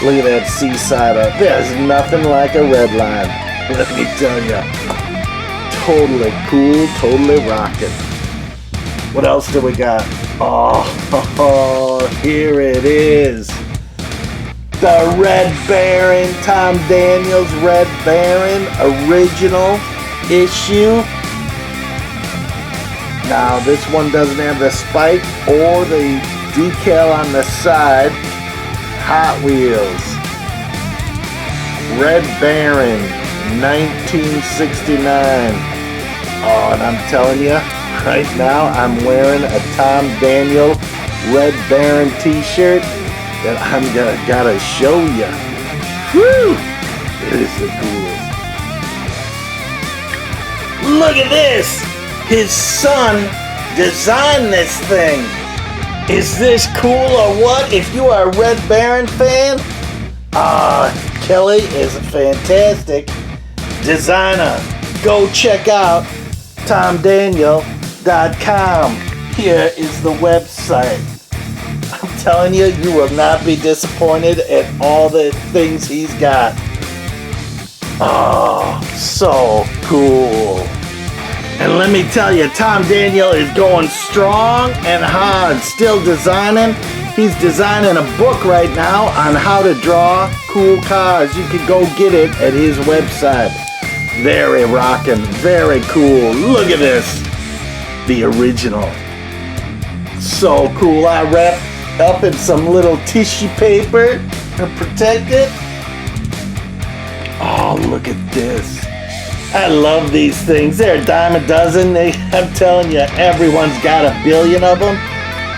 Look at that Seasider. There's nothing like a Redline. Let me tell you. Totally cool, totally rocking. What else do we got? Oh, here it is. The Red Baron, Tom Daniels Red Baron, original issue. Now this one doesn't have the spike or the decal on the side. Hot Wheels. Red Baron, 1969. Oh, and I'm telling you, right now I'm wearing a Tom Daniel Red Baron t-shirt that I'm gotta show you. Woo! It is the coolest. Look at this! His son designed this thing. Is this cool or what? If you are a Red Baron fan, Kelly is a fantastic designer. Go check out TomDaniel.com. Here is the website. I'm telling you, you will not be disappointed at all the things he's got. Oh, so cool. And let me tell you, Tom Daniel is going strong and hard, still designing. He's designing a book right now on how to draw cool cars. You can go get it at his website. Very rockin', very cool. Look at this. The original. So cool. I wrapped up in some little tissue paper to protect it. Oh, look at this. I love these things. They're a dime a dozen. I'm telling you, everyone's got a billion of them.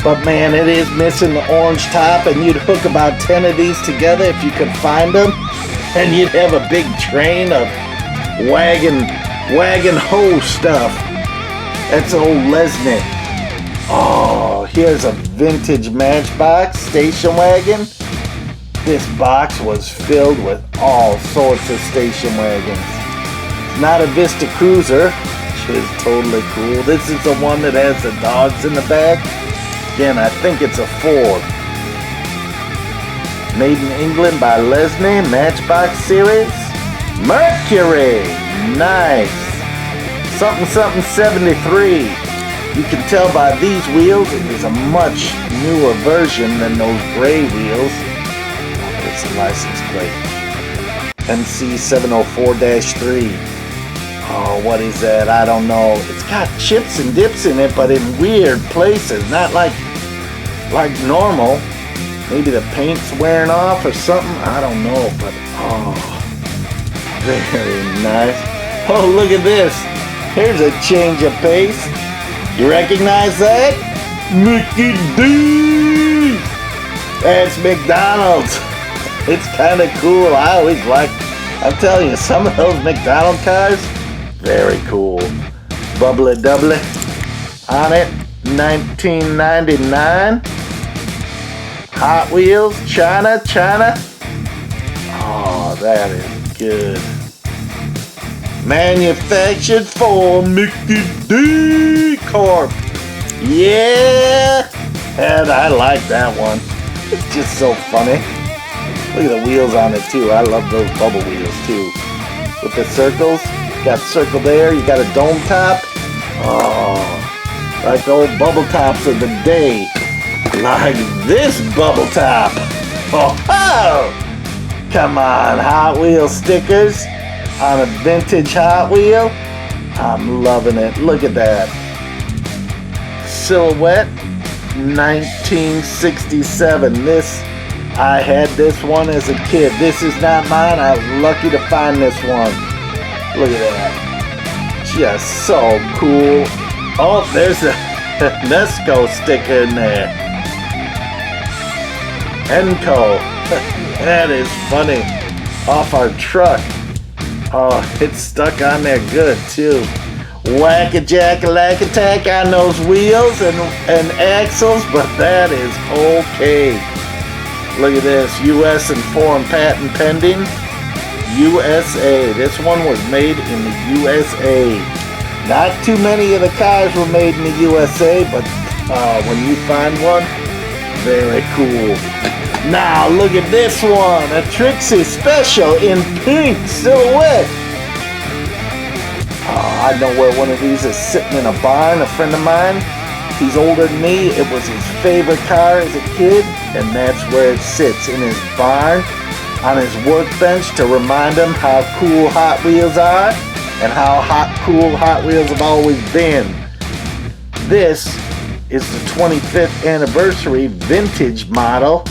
But man, it is missing the orange top, and you'd hook about 10 of these together if you could find them. And you'd have a big train of wagon hoe stuff. That's old Lesney. Oh, here's a vintage Matchbox station wagon. This box was filled with all sorts of station wagons. Not a Vista Cruiser, which is totally cool. This is the one that has the dogs in the back. Again, I think it's a Ford. Made in England by Lesney, Matchbox series. Mercury, nice. Something 73. You can tell by these wheels it is a much newer version than those gray wheels. It's a license plate. MC704-3. Oh, what is that? I don't know. It's got chips and dips in it, but in weird places. Not like normal. Maybe the paint's wearing off or something. I don't know, but oh, very nice. Oh, look at this. Here's a change of pace. You recognize that? Mickey D! That's McDonald's. It's kind of cool. I always like, I'm telling you, some of those McDonald's cars, very cool. Bubbly Doubly on it, 1999. Hot Wheels, China. Oh, that is good. Manufactured for Mickey D Corp. Yeah, and I like that one. It's just so funny. Look at the wheels on it too. I love those bubble wheels too. With the circles. Got circle there. You got a dome top. Oh, like the old bubble tops of the day. Like this bubble top. Oh, come on, Hot Wheel stickers on a vintage Hot Wheel. I'm loving it. Look at that. Silhouette, 1967. I had this one as a kid. This is not mine. I was lucky to find this one. Look at that. Just so cool. Oh, there's a Nesco sticker in there. Enco. That is funny. Off our truck. Oh, it's stuck on there good too. Whack-a-jack-a-lack-attack on those wheels and axles, but that is okay. Look at this. U.S. and foreign patent pending. USA. This one was made in the USA. Not too many of the cars were made in the USA, but when you find one, very cool. Now look at this one, a Trixie Special in pink silhouette. I know where one of these is sitting in a barn. A friend of mine, he's older than me. It was his favorite car as a kid, and that's where it sits, in his barn, on his workbench, to remind him how cool Hot Wheels are and how cool Hot Wheels have always been. This is the 25th anniversary vintage model,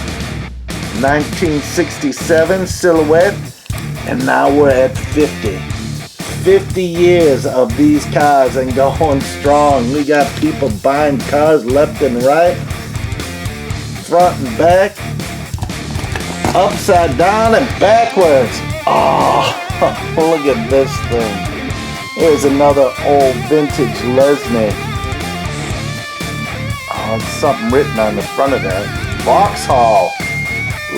1967 silhouette, and now we're at 50. 50 years of these cars and going strong. We got people buying cars left and right, front and back, upside down and backwards. Oh, look at this thing. Here's another old vintage Lesney. Oh, it's something written on the front of that. Vauxhall.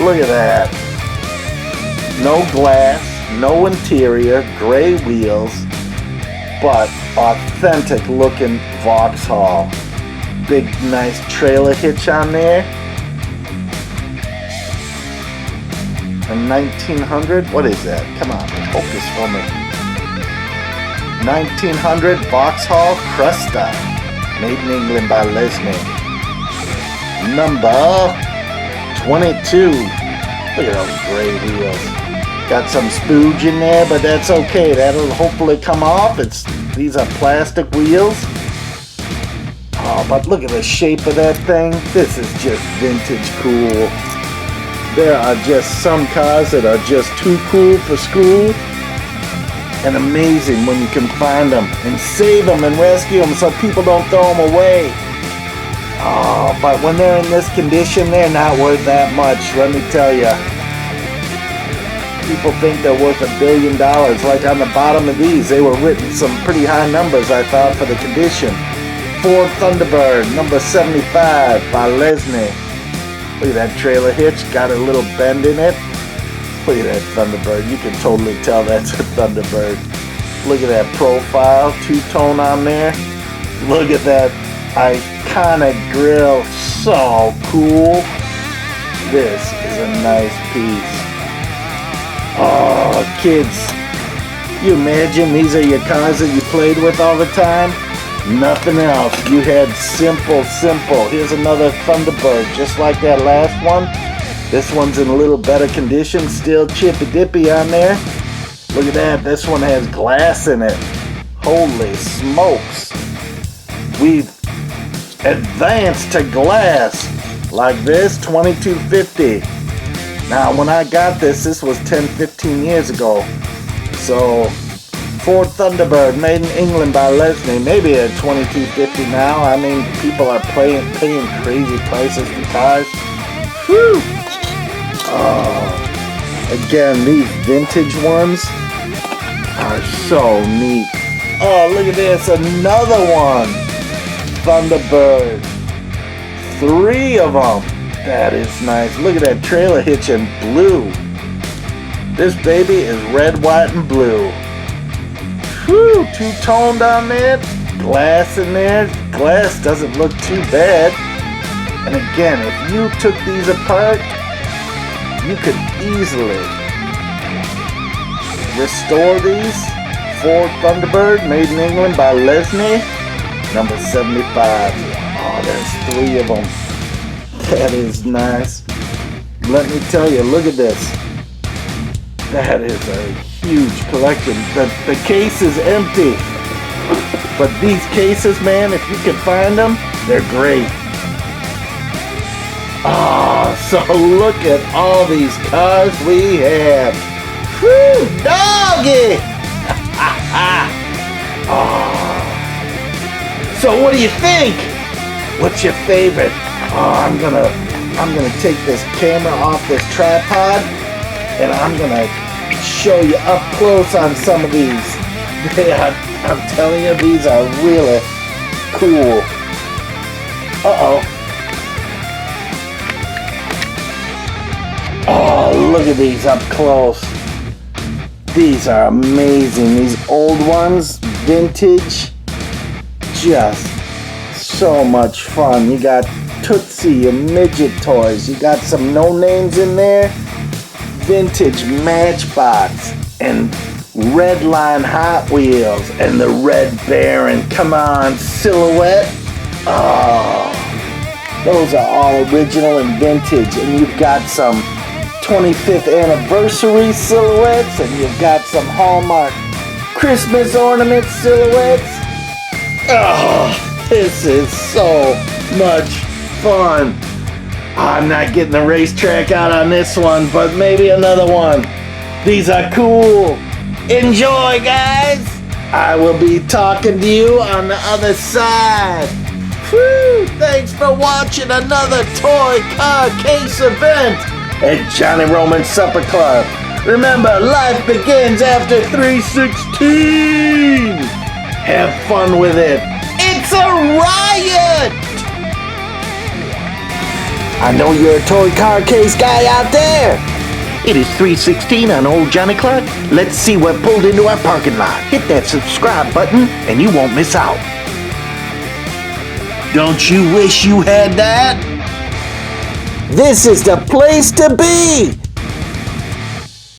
Look at that. No glass, no interior, gray wheels, but authentic looking Vauxhall. Big nice trailer hitch on there. A 1900, what is that? Come on, focus for me. 1900 Vauxhall Cresta, made in England by Lesney. Number 22. Look at those gray wheels. Got some spooge in there, but that's okay. That'll hopefully come off. These are plastic wheels. Oh, but look at the shape of that thing. This is just vintage cool. There are just some cars that are just too cool for school, and amazing when you can find them and save them and rescue them so people don't throw them away. Oh, but when they're in this condition, they're not worth that much, let me tell you. People think they're worth $1 billion. Like on the bottom of these, they were written some pretty high numbers, I thought, for the condition. Ford Thunderbird, number 75 by Lesney. Look at that trailer hitch, got a little bend in it. Look at that Thunderbird, you can totally tell that's a Thunderbird. Look at that profile, two-tone on there. Look at that iconic grill, so cool. This is a nice piece. Oh, kids, you imagine these are your cars that you played with all the time? Nothing else. You had simple. Here's another Thunderbird, just like that last one. This one's in a little better condition, still chippy-dippy on there. Look at that, this one has glass in it. Holy smokes. We've advanced to glass. Like this, $22.50. Now, when I got this was 10-15 years ago. So, Ford Thunderbird, made in England by Lesney, maybe at $22.50 now. I mean, people are paying crazy prices for cars. Whew! Again, these vintage ones are so neat. Oh, look at this, another one. Thunderbird. 3 of them. That is nice. Look at that trailer hitch in blue. This baby is red, white, and blue. Whew, two-toned on there. Glass in there. Glass doesn't look too bad. And again, if you took these apart, you could easily restore these. Ford Thunderbird, made in England by Lesney, number 75. Oh, there's 3 of them. That is nice. Let me tell you, look at this. That is a huge collection. The case is empty. But these cases, man, if you can find them, they're great. Oh, so look at all these cars we have. Whew, doggy! Oh. So what do you think? What's your favorite? Oh, I'm gonna take this camera off this tripod and I'm gonna show you up close on some of these. I'm telling you, these are really cool. Uh-oh. Oh, look at these up close. These are amazing. These old ones, vintage, just so much fun. You got Tootsie and midget toys. You got some no-names in there. Vintage Matchbox and Redline Hot Wheels and the Red Baron. Come on, Silhouette. Oh, those are all original and vintage. And you've got some 25th anniversary silhouettes, and you've got some Hallmark Christmas ornament silhouettes. Oh, this is so much fun. I'm not getting the racetrack out on this one, but maybe another one. These are cool. Enjoy, guys. I will be talking to you on the other side. Whew, thanks for watching another Toy Car Case event at Johnny Roman's Supper Club. Remember, life begins after 3:16. Have fun with it. It's a riot! I know you're a toy car case guy out there. It is 3:16 on Old Johnny Clark. Let's see what pulled into our parking lot. Hit that subscribe button and you won't miss out. Don't you wish you had that? This is the place to be!